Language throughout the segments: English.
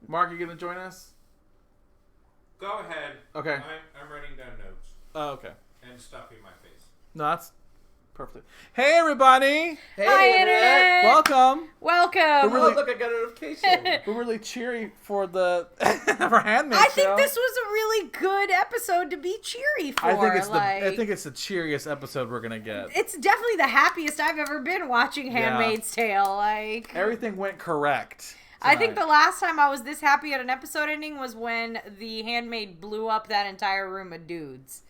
Mark, you gonna join us? Go ahead. Okay. I'm writing down notes. Oh, okay. And stuffing my face. No, that's perfect. Hey, everybody! Hey, Hi, Internet! Welcome! Welcome! We're really- look, I got a notification. We're really cheery for the for Handmaid I show. think this was a really good episode to be cheery for. I think it's the cheeriest episode we're gonna get. It's definitely the happiest I've ever been watching Handmaid's Tale. Everything went correct. I think the last time I was this happy at an episode ending was when the Handmaid blew up that entire room of dudes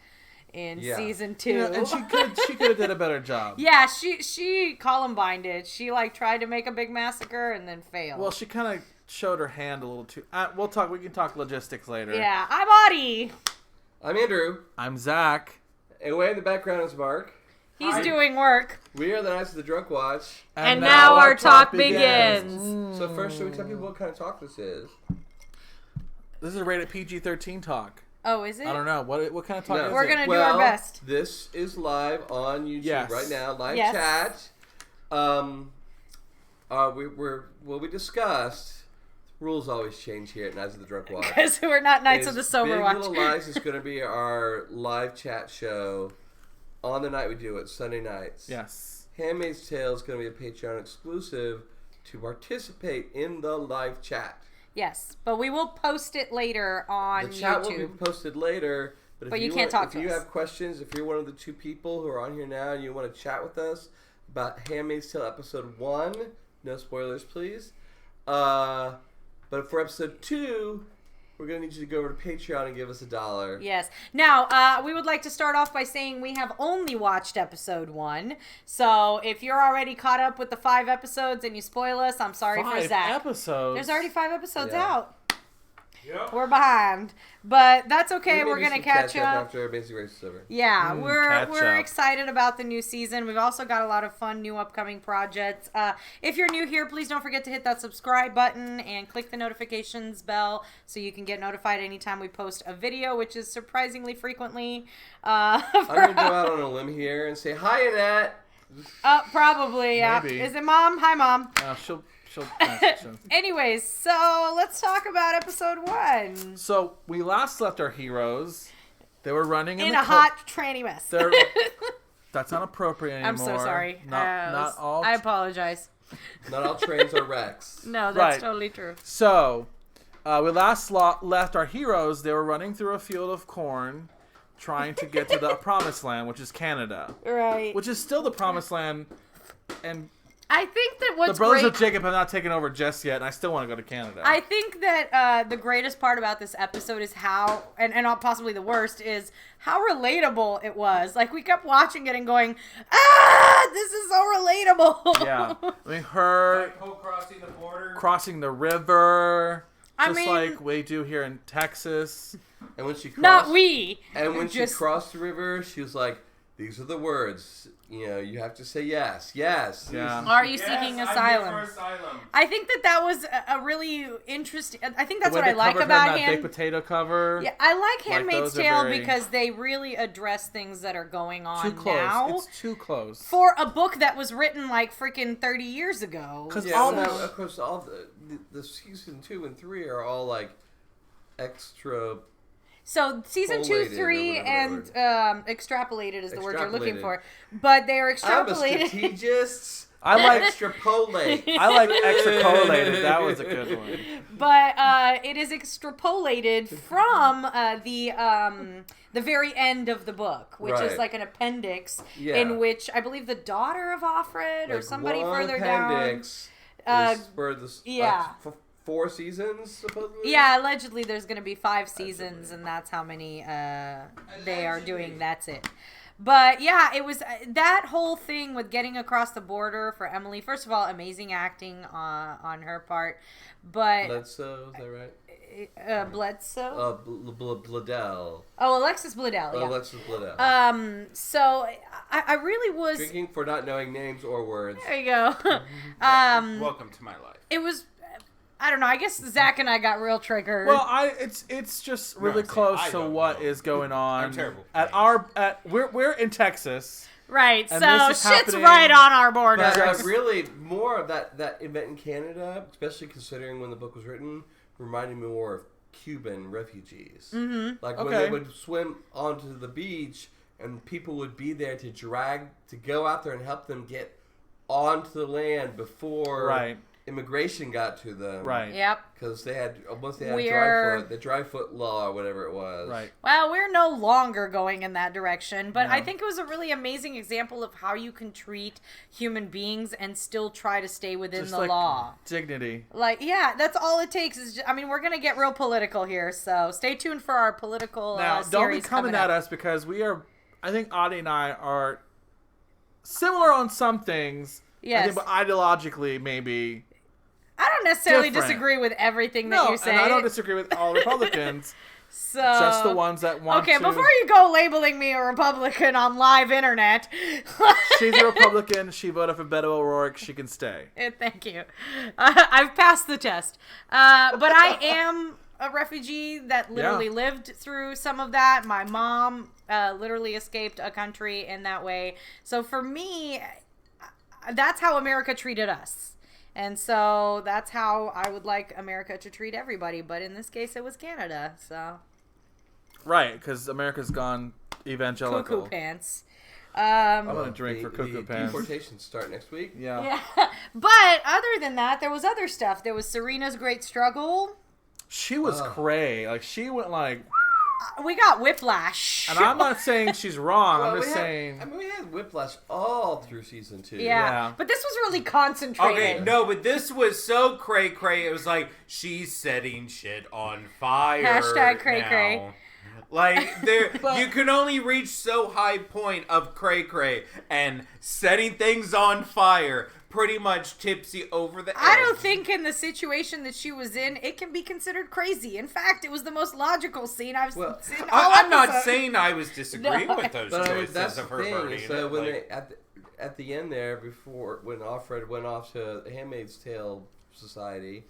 in season 2. You know, and she could have did a better job. Yeah, she Columbined it. She tried to make a big massacre and then failed. Well, she kind of showed her hand a little too. We can talk logistics later. Yeah, I'm Audie. I'm Andrew. I'm Zach. And way in the background is Mark. He's doing work. We are the Knights of the Drunk Watch. And now our talk begins. So first, should we tell people what kind of talk this is? This is a rated PG-13 talk. Oh, is it? I don't know. What kind of talk is it? We're going to do our best. This is live on YouTube right now. Live chat. What we discussed, rules always change here at Knights of the Drunk Watch. Because we're not Knights of the Sober Watch. Big Little Lies is going to be our live chat show on the night we do it, Sunday nights. Yes. Handmaid's Tale is going to be a Patreon exclusive to participate in the live chat. Yes, but we will post it later on YouTube. The chat will be posted later. But you can't talk to us. If you have questions, if you're one of the 2 people who are on here now and you want to chat with us about Handmaid's Tale episode 1, no spoilers please. But for episode 2, we're going to need you to go over to Patreon and give us $1. Yes. Now, we would like to start off by saying we have only watched episode 1. So if you're already caught up with the 5 episodes and you spoil us, I'm sorry for Zach. 5 episodes? There's already 5 episodes out. Yep. We're behind. But that's okay. We're going to catch up. After Basic Race is over. Yeah, we're up. excited about the new season. We've also got a lot of fun new upcoming projects. If you're new here, please don't forget to hit that subscribe button and click the notifications bell so you can get notified anytime we post a video, which is surprisingly frequently. I'm going to go out on a limb here and say, hi, Annette. Probably, yeah. Maybe. Is it Mom? Hi, Mom. She'll Anyways, so let's talk about episode 1. So we last left our heroes. They were running in a hot tranny mess. That's not appropriate anymore. I'm so sorry. Not all. I apologize. Not all trains are wrecks. No, that's totally true. So we last left our heroes. They were running through a field of corn, trying to get to the promised land, which is Canada. Right. Which is still the promised land, and I think that what's the brothers great, of Jacob have not taken over just yet, and I still want to go to Canada. I think that the greatest part about this episode is how, and possibly the worst, is how relatable it was. Like, we kept watching it and going, this is so relatable. Yeah. I mean, her crossing the border. crossing the river, I just mean, like we do here in Texas. And when she crossed, not we. And when she crossed the river, she was like, "These are the words. You know, you have to say yes, yes." Yeah. Are you seeking asylum? I'm here for asylum. I think that was a really interesting. I think that's The way what I they like covered her in about that baked potato cover. Yeah, I like Handmaid's those are Tale very- because they really address things that are going on Too close. now. It's too close. For a book that was written like freaking 30 years ago. Because Yeah, of course, all the season 2 and 3 are all like extra. So season 2, Collated or 3, whatever and extrapolated is the word you're looking Extrapolated. for. But they are I'm a extrapolated. strategist. I like extrapolate. I like extra correlated. That was a good one. But it is extrapolated from the very end of the book, which is Right. like an appendix Yeah. in which I believe the daughter of Offred or Like somebody one further down. appendix is for the yeah. 4 seasons supposedly. Yeah, allegedly there's going to be 5 seasons, and that's how many they are doing. That's it. But yeah, it was that whole thing with getting across the border for Emily. First of all, amazing acting on her part. But Bledsoe, is that right? Bledsoe. Bledell. Oh, Alexis Bledel. Yeah. Alexis Bledell. So I really was. Drinking for not knowing names or words. There you go. Welcome to my life. It was. I don't know. I guess Zach and I got real triggered. Well, it's just really see, close I to don't what know. is going on. I'm terrible. We're in Texas. right. and So this is shit's happening- right on our border. But really, more of that event in Canada, especially considering when the book was written, reminded me more of Cuban refugees. Mm-hmm. Like when they would swim onto the beach and people would be there to go out there and help them get onto the land before immigration got to them. Right. Yep. Because they had the dry foot law or whatever it was. Right. Well, we're no longer going in that direction, but I think it was a really amazing example of how you can treat human beings and still try to stay within Just the like law. Dignity. Like, yeah, that's all it takes. We're gonna get real political here, so stay tuned for our political now. series Don't be coming at us because we are. I think Audie and I are similar on some things. Yes. I think, but ideologically, maybe. I don't necessarily different. disagree with everything that you say. And I don't disagree with all Republicans. So just the ones that want to. Okay, before you go labeling me a Republican on live internet. She's a Republican. She voted for Beto O'Rourke. She can stay. Thank you. I've passed the test. But I am a refugee that literally lived through some of that. My mom literally escaped a country in that way. So for me, that's how America treated us. And so that's how I would like America to treat everybody. But in this case, it was Canada. So right, because America's gone evangelical. Cuckoo pants. I'm going to drink for cuckoo pants. Deportations start next week. Yeah. But other than that, there was other stuff. There was Serena's great struggle. She was cray. Like, she went like... We got whiplash. And I'm not saying she's wrong. I'm just saying... we had whiplash all through season 2. Yeah. But this was really concentrated. Okay, no, but this was so cray-cray. It was like, she's setting shit on fire. Hashtag cray-cray. Now. Like, you can only reach so high point of cray-cray, and setting things on fire pretty much tips you over the edge. I don't think in the situation that she was in, it can be considered crazy. In fact, it was the most logical scene I've seen all I'm not episode. saying I was disagreeing with those choices that's of her the thing. burning So it. when Like, they at the end there, before when Offred went off to Handmaid's Tale Society,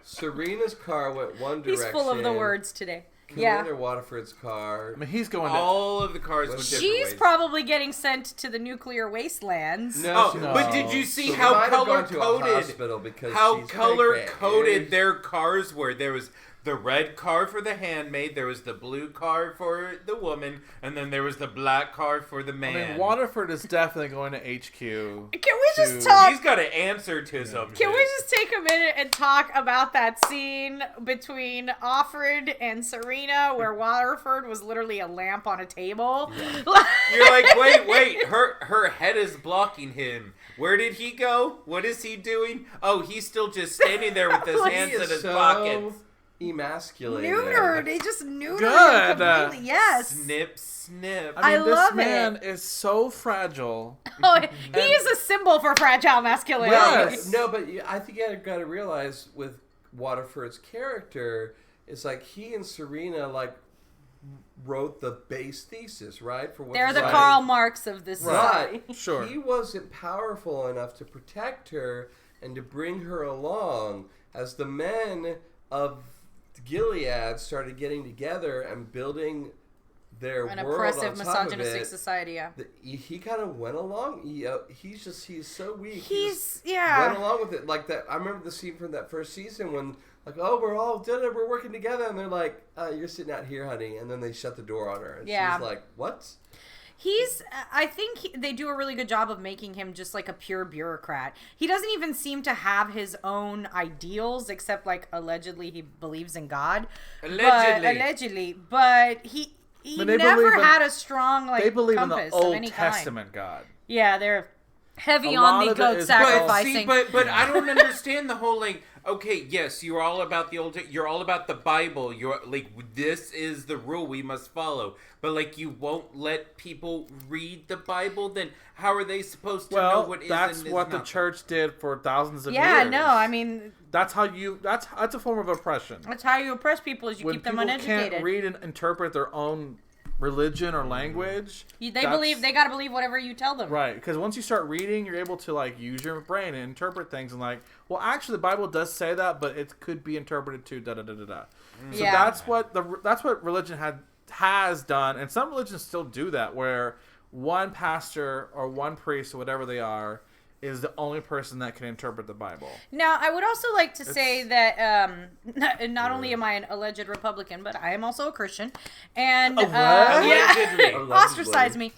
Serena's car went one direction. He's full of the words today. Commander Waterford's car. I mean, he's going all of the cars went different She's ways. probably getting sent to the nuclear wastelands. No, but did you see So how might have gone to a color-coded hospital because how she's color-coded their cars were? There was the red car for the handmaid, there was the blue car for the woman, and then there was the black car for the man. I mean, Waterford is definitely going to HQ. Can we just talk? He's got to answer to some Can shit. we just take a minute and talk about that scene between Offred and Serena where Waterford was literally a lamp on a table? Yeah. You're like, wait, her head is blocking him. Where did he go? What is he doing? Oh, he's still just standing there with his hands in his pockets. Emasculated. Neutered. They just neutered Good. him completely. Yes. Snip, snip. I mean, I love this man is so fragile. Oh, he is a symbol for fragile masculinity. Yes. No, but I think you got to realize with Waterford's character, it's like he and Serena wrote the base thesis, right? For what They're the society- Karl Marx of this Right. society. Sure. He wasn't powerful enough to protect her and to bring her along as the men of Gilead started getting together and building their An world oppressive, on top of misogynistic it. society, yeah. He kind of went along. He's so weak. He's, went along with it like that. I remember the scene from that first season when we're all dinner, we're working together, and they're like, "You're sitting out here, honey," and then they shut the door on her, and she's like, "What?" I think they do a really good job of making him just like a pure bureaucrat. He doesn't even seem to have his own ideals, except allegedly he believes in God. Allegedly. But he never had a strong they believe in the compass of Old any Testament kind. God. Yeah, they're heavy A on lot the of it goat is- sacrificing. But I don't understand the whole okay, yes, you're all about the you're all about the Bible. You're this is the rule we must follow. But you won't let people read the Bible, then how are they supposed to know what is that's and is what the not? church did for thousands of years. Yeah, no, I mean that's how that's a form of oppression. that's how you oppress people is you When keep them people uneducated. can't read and interpret their own religion or language, They gotta believe whatever you tell them. right? Because once you start reading, you're able to use your brain and interpret things and well, actually, the Bible does say that, but it could be interpreted to da da da da da. So Yeah. that's what religion has done, and some religions still do that, where one pastor or one priest or whatever they are is the only person that can interpret the Bible. Now, I would also like to say that not only am I an alleged Republican, but I am also a Christian. And Allegedly. ostracize me.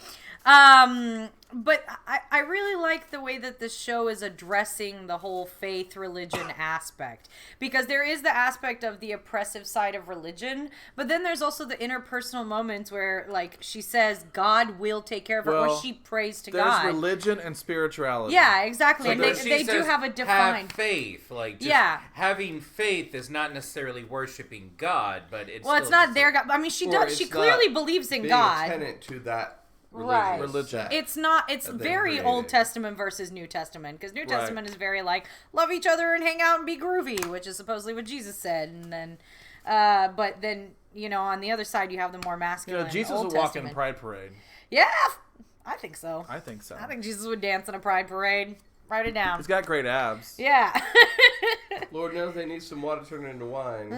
But I really like the way that this show is addressing the whole faith religion aspect, because there is the aspect of the oppressive side of religion, but then there's also the interpersonal moments where, like, she says God will take care of her, or she prays to God. There's religion and spirituality. Yeah, exactly. So And then they she do says, have a defined have faith. Like, just having faith is not necessarily worshiping God, but it's Well, it's not their God. I mean, she does. She clearly believes in God. Being a tenant to that religion. It's not. It's very Old Testament versus New Testament, because New Testament is very like love each other and hang out and be groovy, which is supposedly what Jesus said. And then, but then on the other side you have the more masculine. Jesus Old would walk Testament. in Pride Parade. Yeah, I think so. I think so. I think Jesus would dance in a Pride Parade. Write it down. He's got great abs. Yeah. Lord knows they need some water turned into wine.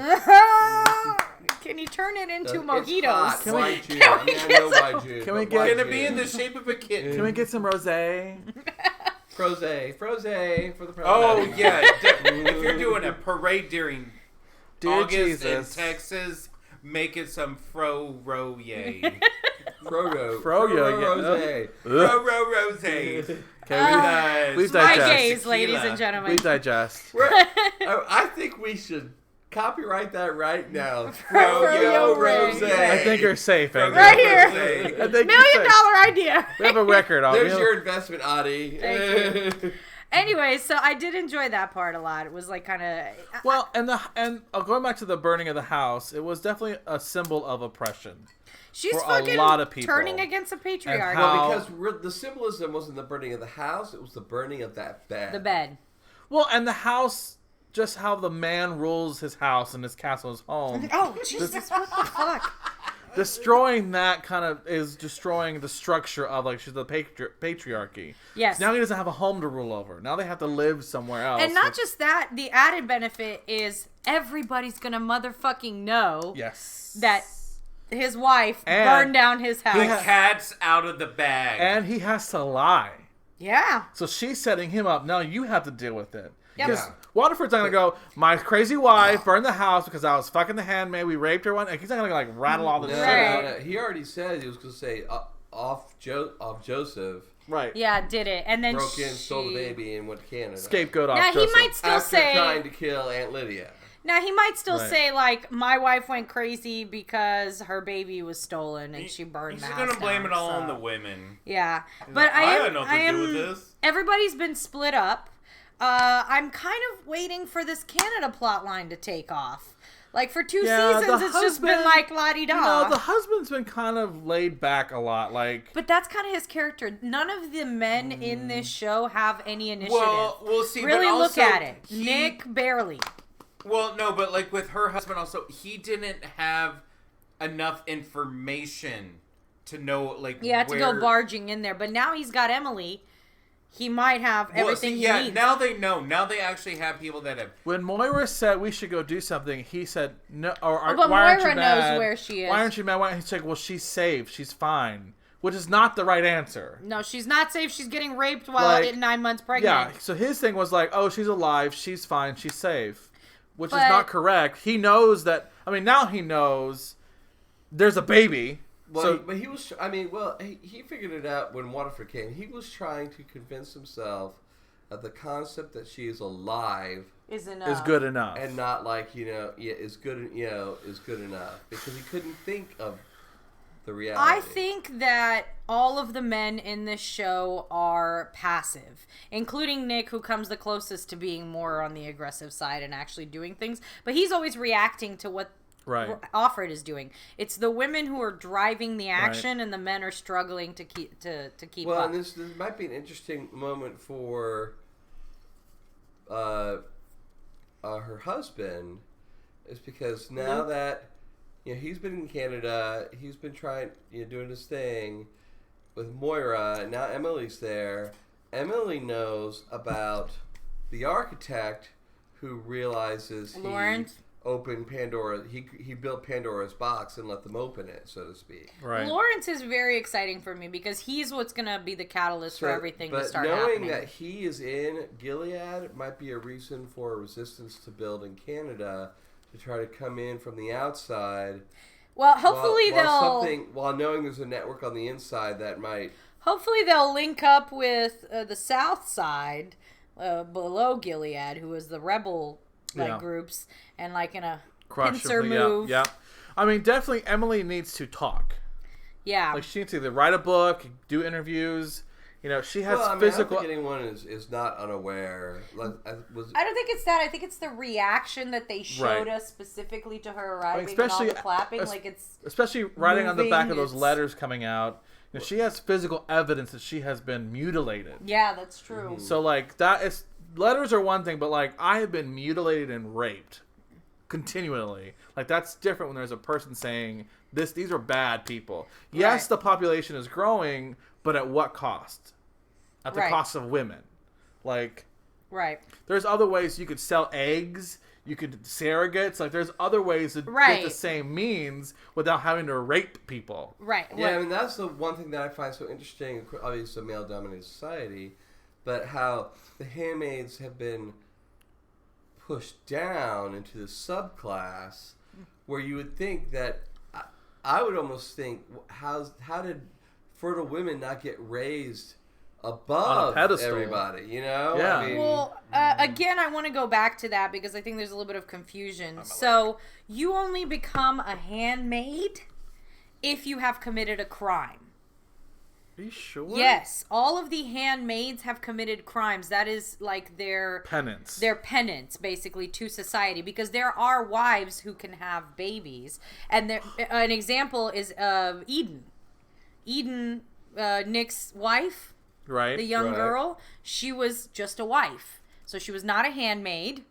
Can you turn it into It's mojitos? hot. Can we- YG. can we I get know some- YG, Can we but get- It's gonna YG. be in the shape of a kitten. Can we get some rosé? Froze for the president. Oh yeah, if you're doing a parade during Dear August Jesus. in Texas, make it some fro-ro-yay. Froyo. Froyo, yeah. Rose. Fro-ro-rose. Okay, we've My digest. gaze, ladies and gentlemen. We digest. I think we should copyright that right now. Froyo Rose. Rose. I think you're safe, Andrew. Right here. I think $1 you're safe. idea. We have a record on There's it. your investment, Adi. Thank Anyway, so I did enjoy that part a lot. It was like kind of Well, and going back to the burning of the house, it was definitely a symbol of oppression. she's for a fucking lot of people. turning against the patriarchy. how- Well, because the symbolism wasn't the burning of the house; it was the burning of that bed. The bed. Well, and the house, just how the man rules his house and his castle, his home. Oh Jesus! What the fuck? Destroying that kind of is destroying the structure of like the patriarchy. Yes. Now he doesn't have a home to rule over. Now they have to live somewhere else. And not just that, the added benefit is everybody's gonna motherfucking know yes that his wife And burned down his house. The cat's out of the bag. and he has to lie. Yeah. So she's setting him up. Now you have to deal with it. Yep. Because Waterford's not gonna go, my crazy wife burned the house because I was fucking the handmaid. We raped her one. Like, he's not gonna like rattle all this No, shit Right. out. no. He already said he was going to say off Joseph. Right. Yeah, did it. And then Broke in, stole the baby, and went to Canada. Scapegoat off. Now he Joseph. might still After say. trying to kill Aunt Lydia. Now he might still Right. say like my wife went crazy because her baby was stolen and she burned He's the house gonna blame down, it all so. on the women. Yeah, He's but like, I had am. nothing I to am. do with this. Everybody's been split up. I'm kind of waiting for this Canada plot line to take off. Like for 2 Yeah, seasons, the it's just been husband- like la di da. You know, the husband's been kind of laid back a lot. Like, But that's kind of his character. None of the men in this show have any initiative. Well, we'll see. really but look also at it. he- Nick barely. Well, no, but like with her husband, also he didn't have enough information to know like. He had to where... go barging in there, but now he's got Emily. He might have everything he needs. Now they know. Now they actually have people that have. when Moira said we should go do something, he said no. But why aren't you Moira knows mad? where she is. Why aren't you mad? He's like, well, she's safe. She's fine. Which is not the right answer. No, she's not safe. She's getting raped while Like, at 9 months pregnant. Yeah. So his thing was like, oh, she's alive. She's fine. She's safe. Which is But- not correct. He knows that. I mean, now he knows there's a baby. Well, So- but he was. I mean, well, he figured it out when Waterford came. He was trying to convince himself that the concept that she is alive Is Is good enough. and not like is good. Is good enough because he couldn't think of the reality. I think that all of the men in this show are passive, including Nick, who comes the closest to being more on the aggressive side and actually doing things. But he's always reacting to what Right. Offred is doing. It's the women who are driving the action, and the men are struggling to keep Well, up. and this might be an interesting moment for her husband, is because now that he's been in Canada, he's been trying doing his thing with Moira, and now Emily's there. Emily knows about the architect who realizes Lawrence? open Pandora. He built Pandora's box and let them open it, so to speak. Right. Lawrence is very exciting for me because he's what's going to be the catalyst for everything to start knowing happening. that he is in Gilead might be a reason for resistance to build in Canada to try to come in from the outside. Well, hopefully while knowing there's a network on the inside that might. Hopefully they'll link up with the South Side below Gilead, who is the rebel groups, and like in a pincer move. Yeah. I mean, definitely Emily needs to talk. Yeah. Like she needs to either write a book, do interviews. You know, she has physical. I don't think anyone is not unaware. I don't think it's that. I think it's the reaction that they showed us specifically to her arriving, and all the clapping. Especially writing on the back of those letters coming out. You know, she has physical evidence that she has been mutilated. Yeah, that's true. Mm-hmm. So like that is letters are one thing, but like I have been mutilated and raped continually. Like that's different when there's a person saying these are bad people. Yes, the population is growing, but at what cost? At the cost of women. Like there's other ways you could sell eggs, you could surrogates, like there's other ways to get the same means without having to rape people. Right. Yeah, I mean that's the one thing that I find so interesting, obviously a male dominated society, but how the handmaids have been pushed down into the subclass where you would think that I would almost think how did fertile women not get raised above everybody, you know? Yeah. I mean, well, again, I want to go back to that because I think there's a little bit of confusion. So you only become a handmaid if you have committed a crime. Are you sure? Yes, all of the handmaids have committed crimes. That is like their penance. Their penance, basically, to society. Because there are wives who can have babies, and an example is Eden. Eden, Nick's wife, right? The young girl. She was just a wife, so she was not a handmaid.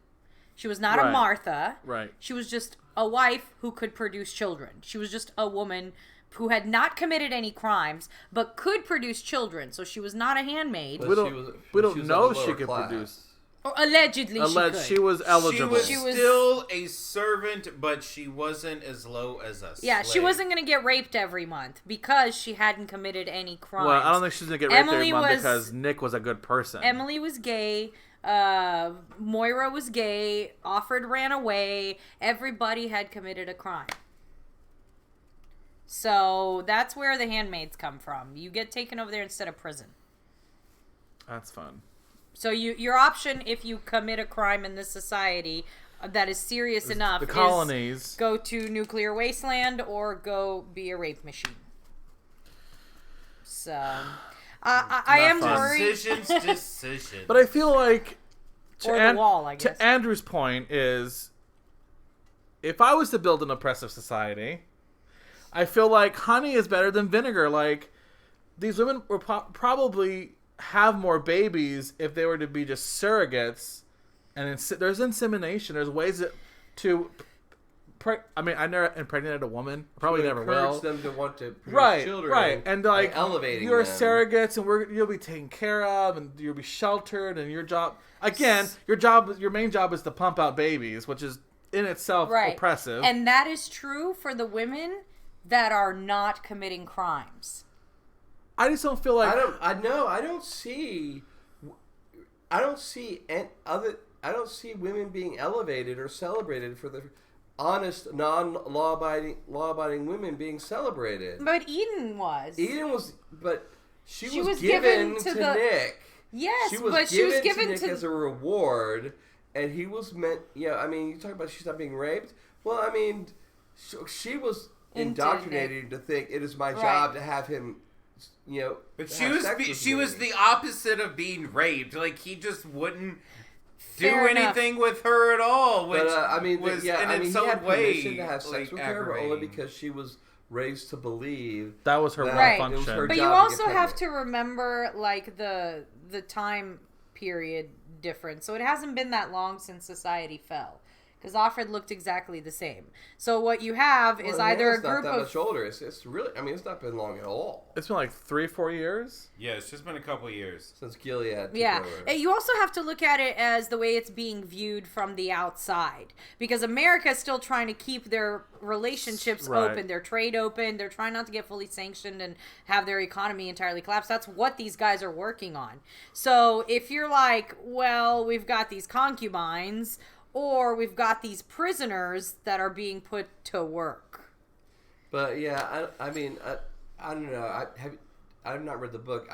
She was not a Martha. Right. She was just a wife who could produce children. She was just a woman who had not committed any crimes, but could produce children. So she was not a handmaid. We don't know she could produce. Or allegedly she could. She was eligible. She was still a servant, but she wasn't as low as a slave. Yeah, she wasn't going to get raped every month because she hadn't committed any crimes. Well, I don't think she's going to get raped every month because Nick was a good person. Emily was gay. Moira was gay. Offred ran away. Everybody had committed a crime. So that's where the handmaids come from. You get taken over there instead of prison. That's fun. So your option if you commit a crime in this society that is serious enough the colonies. Is go to nuclear wasteland or go be a rape machine. So I am worried. Decisions. But I feel like to Andrew's point is if I was to build an oppressive society, I feel like honey is better than vinegar. Like, these women will probably have more babies if they were to be just surrogates. And there's insemination. There's ways to... I never impregnated a woman. Probably never will. Encourage them to want to produce children. Right. And like, elevating you're them. Surrogates, and you'll be taken care of, and you'll be sheltered, and your job... Again, your main job is to pump out babies, which is in itself oppressive. And that is true for the women that are not committing crimes. I just don't feel like I don't see women being elevated or celebrated for the honest, law-abiding women being celebrated. But Eden was. But she was given to Nick. Yes, she was given to Nick as a reward, and he was meant. Yeah, I mean, you talk about she's not being raped. Well, I mean, she was indoctrinated to think it is my job to have him, but she was the opposite of being raped. Like, he just wouldn't do anything with her at all, which was in its own way. He had permission to have sex with her, but only because she was raised to believe that was her function. But you also have to remember, like, the time period difference. So it hasn't been that long since society fell. because Offred looked exactly the same. So what you have is either a group not that of much older. It's really. I mean, it's not been long at all It's been like 3-4 years. Yeah, it's just been a couple years. since Gilead took yeah. over. And you also have to look at it as the way it's being viewed from the outside, because America is still trying to keep their relationships Right. open, their trade open. They're trying not to get fully sanctioned and have their economy entirely collapse. That's what these guys are working on. So if you're like, well, we've got these concubines, or we've got these prisoners that are being put to work. But yeah, I mean, I don't know. I've not read the book.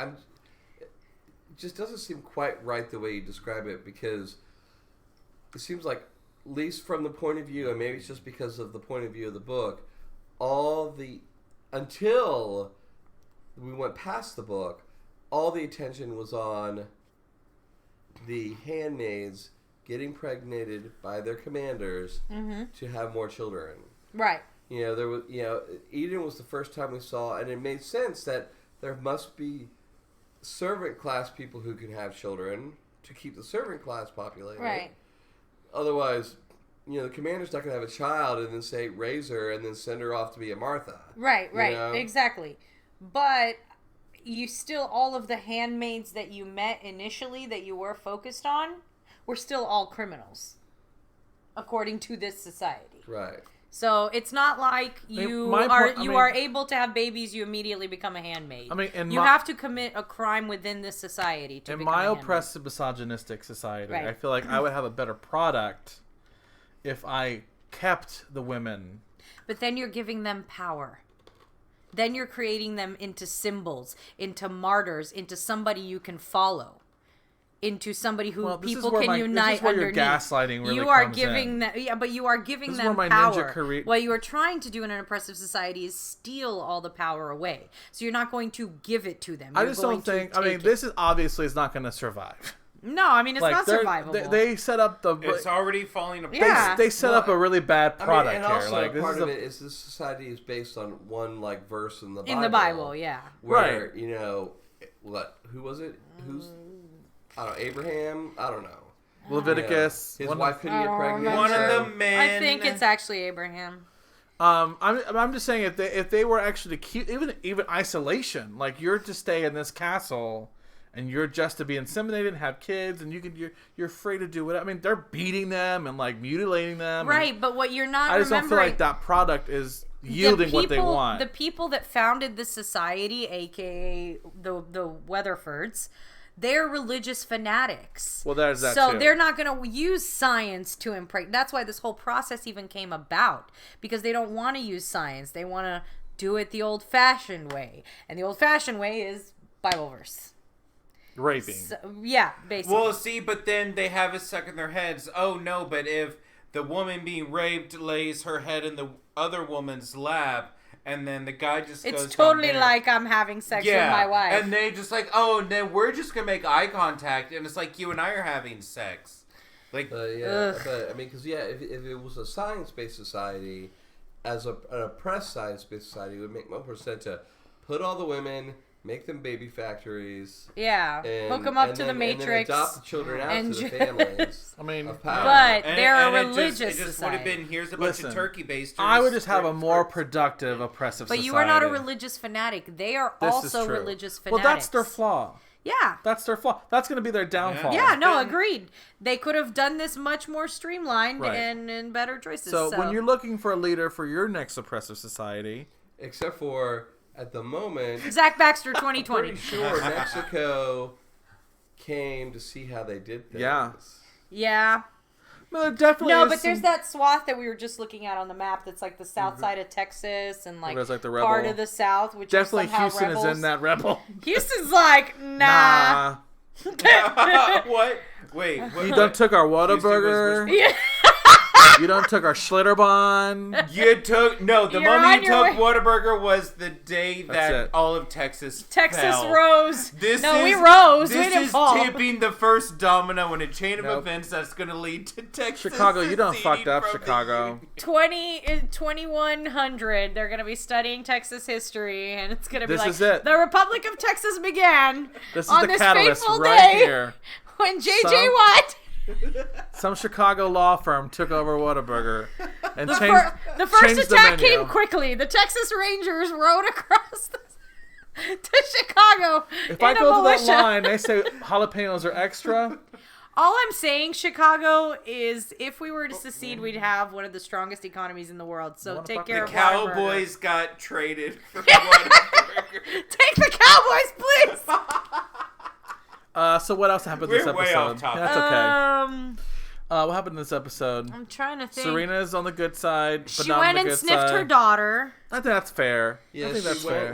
It just doesn't seem quite right the way you describe it, because it seems like, at least from the point of view, and maybe it's just because of the point of view of the book, until we went past the book, all the attention was on the handmaids getting pregnated by their commanders to have more children. Right. There was, Eden was the first time we saw, and it made sense that there must be servant class people who can have children to keep the servant class populated. Right. Otherwise, the commander's not going to have a child and then say raise her and then send her off to be a Martha. Right, You know? exactly. But you still, all of the handmaids that you met initially that you were focused on were still all criminals, according to this society. Right. So it's not like you are able to have babies, you immediately become a handmaid. I mean, you have to commit a crime within this society to in become my a handmaid. oppressive, misogynistic society, Right. I feel like I would have a better product if I kept the women. But then you're giving them power. Then you're creating them into symbols, into martyrs, into somebody you can follow, into somebody who people can unite This is where underneath. your gaslighting really You are comes giving in. them, but you are giving This is them where my power. ninja career- What you are trying to do in an oppressive society is steal all the power away. So you're not going to give it to them. I You're just going don't to think. I mean, take it. this is obviously is not going to survive. No, I mean it's not they're- survivable. They set up the. It's already falling apart. Yeah. They set up a really bad product and here. also Like this part is of it is this society is based on one verse in the Bible. in the Bible, yeah. Where, who was it? Who's, I don't know, Abraham? I don't know. Leviticus. His one wife couldn't get pregnant. One of so- the men. I think it's actually Abraham. I'm just saying if they were actually to keep even isolation, like you're to stay in this castle and you're just to be inseminated and have kids and you're free to do what I mean they're beating them and like mutilating them. Right, but what you're not I just don't feel remembering, like that product is yielding what they want. The people that founded the society, aka the Weatherfords, they're religious fanatics. Well, there's that so too. they're not going to use science to impregnate. That's why this whole process even came about, because they don't want to use science. They want to do it the old-fashioned way, and the old-fashioned way is Bible verse. Raping. So, yeah, basically. Well, see, but then they have it stuck in their heads. Oh no, but if the woman being raped lays her head in the other woman's lap, and then the guy just goes it's totally down there, like I'm having sex with my wife. and they just like, oh, and then we're just gonna make eye contact, and it's like you and I are having sex. Like, But I mean, because if it was a science-based society, as an oppressed science-based society, it would make more sense to put all the women, make them baby factories, yeah, and, hook them up and to then, the and then Matrix. adopt the children out and to the just- families. I mean, of power. But and- they're and a it religious just would have society. been here's a bunch Listen, of turkey basters. I would just have a more productive oppressive But society. you are not a religious fanatic. They are This is also true. religious fanatics. Well, that's their flaw. Yeah. That's their flaw. That's going to be their downfall. Yeah, no, Then- agreed. They could have done this much more streamlined Right. and better choices. So when you're looking for a leader for your next oppressive society, Except for, at the moment, Zach Baxter I'm 2020. pretty sure Mexico came to see how they did things. Yeah. Yeah. well, there definitely No, is but there's some- that swath that we were just looking at on the map that's like the south side of Texas and like, There's, like, the part rebel- of the south, which definitely is somehow Houston rebels. is in that rebel. Houston's like, nah. What? Wait, what? You done took our Houston was Whataburger. Yeah. You done took our Schlitterbahn. You took the You're moment on you your took way. Whataburger was the day That's that it. all of Texas Texas fell. rose. This No, is, we rose. We This didn't is fall. tipping the first domino in a chain of Nope. events that's going to lead to Texas. Chicago, you done seceding fucked up, from the Chicago. Union. 2100, they're going to be studying Texas history, and it's going to be This like, is it. the Republic of Texas began This is on the this catalyst fateful right day here. when J.J. Some- Watt Some Chicago law firm took over Whataburger and The changed first attack the menu. came quickly. The Texas Rangers rode across to Chicago If in I a go to militia. that line, they say jalapenos are extra. All I'm saying, Chicago, is if we were to secede, we'd have one of the strongest economies in the world. So take care The of Cowboys got traded for Whataburger. Take the Cowboys, please. So what else happened We're this episode? way off topic. That's okay. What happened in this episode? I'm trying to think. Serena's on the good side, but She not went on the and good sniffed side. her daughter. I think that's fair. Yeah, I think that's she fair.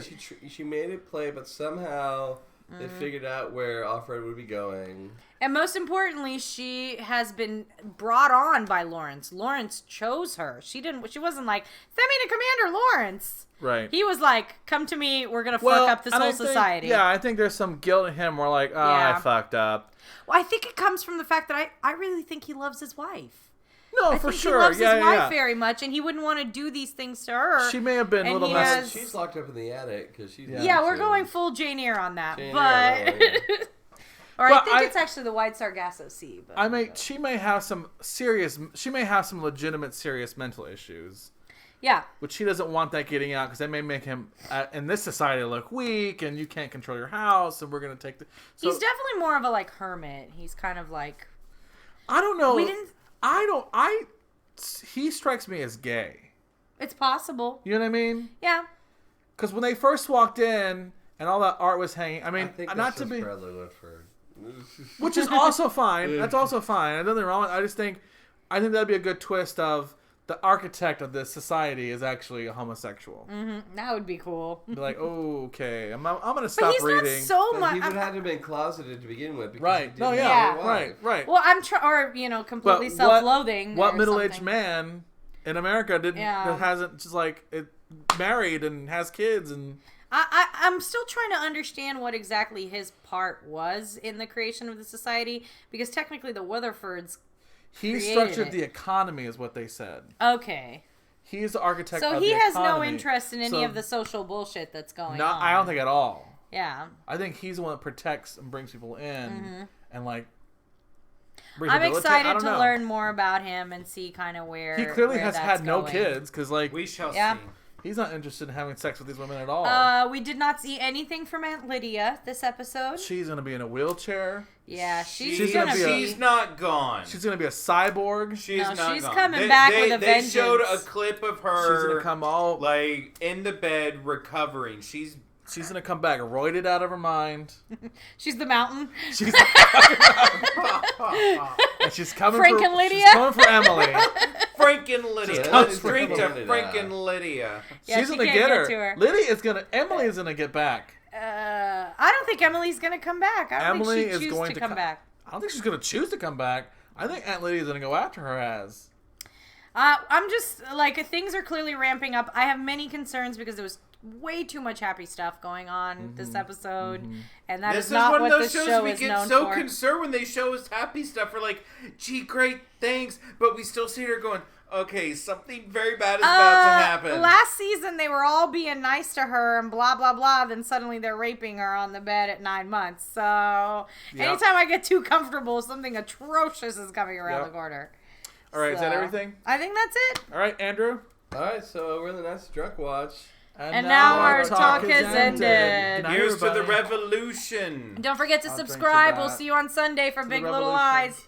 went. She made it play, but somehow they figured out where Offred would be going. And most importantly, she has been brought on by Lawrence. Lawrence chose her. She wasn't like, send me to Commander Lawrence. Right. He was like, come to me, we're going to fuck up this and whole I think- society. Yeah, I think there's some guilt in him. We're like, oh, Yeah. I fucked up. Well, I think it comes from the fact that I really think he loves his wife. No, I for think sure. he loves yeah, his yeah, wife yeah. very much, and he wouldn't want to do these things to her. She may have been a And little he messy. has- She's locked up in the attic because she's. yeah, we're going full Jane Eyre on that. Jane but Eyre, yeah. or I But think I- it's actually the Wide Sargasso Sea. But She may have some legitimate serious mental issues, yeah. which she doesn't want that getting out because that may make him in this society look weak, and you can't control your house, and we're gonna take the. So, He's definitely more of a like hermit. He's kind of like I don't know. we didn't. He strikes me as gay. It's possible. You know what I mean? Yeah. Because when they first walked in and all that art was hanging, I mean, I think not that's to just be, Bradley Whitford. which is also fine. That's also fine. There's nothing wrong. I think that'd be a good twist of the architect of this society is actually a homosexual. That would be cool. Be like, oh, okay, I'm gonna But stop he's reading. not so But much. he would have to been closeted to begin with. Because Right. He No, didn't yeah. have a wife. Right. Well, I'm completely But self-loathing. What or middle-aged something. man in America Yeah. hasn't just like married and has kids and. I'm still trying to understand what exactly his part was in the creation of the society, because technically the Weatherfords. He created structured it. the economy, is what they said. Okay. He's the architect So of he the has no economy. interest in any So, of the social bullshit that's going not, on. I don't think at all. Yeah. I think he's the one that protects and brings people in and like. I'm rehabilitate- I excited don't to know. learn more about him and see kind of where He clearly where has that's had no going. kids because like We shall Yeah. see. he's not interested in having sex with these women at all. We did not see anything from Aunt Lydia this episode. She's gonna be in a wheelchair. Yeah, she's She's gonna gonna be a- She's not gone. She's gonna be a cyborg. She's No, not she's gone. coming back with a They showed a vengeance. clip of She's her gonna come all. like in the bed recovering. She's She's gonna come back roided out of her mind. She's the mountain. She's and she's coming Frank for and Lydia? She's coming for Emily. Franken Lydia. Just Let's comes drink to from Lydia. Franken Lydia. Yeah, She's she gonna can't get get her. to her. Lydia is gonna. Emily is gonna get back. I don't think Emily's gonna come back. I don't Emily think is she'd choose going to to come co- back. I don't think she's gonna choose to come back. I think Aunt Lydia's gonna go after her ass. I'm just like, things are clearly ramping up. I have many concerns because there was way too much happy stuff going on this episode, and that This is is not one what of those this shows show we is get known so for. concerned when they show us happy stuff. We're like, gee, great, thanks. But we still see her going, okay, something very bad is about to happen. Last season, they were all being nice to her and blah, blah, blah. Then suddenly they're raping her on the bed at 9 months. So Yep. anytime I get too comfortable, something atrocious is coming around Yep. the corner. All right, is that So, everything? I think that's it. All right, Andrew. All right, so we're in the nice drunk watch. And now our talk has ended. Good night, Here's to the everybody. revolution. Don't forget to I'll drink to subscribe. We'll that. see you on Sunday for the Big Little revolution. Eyes.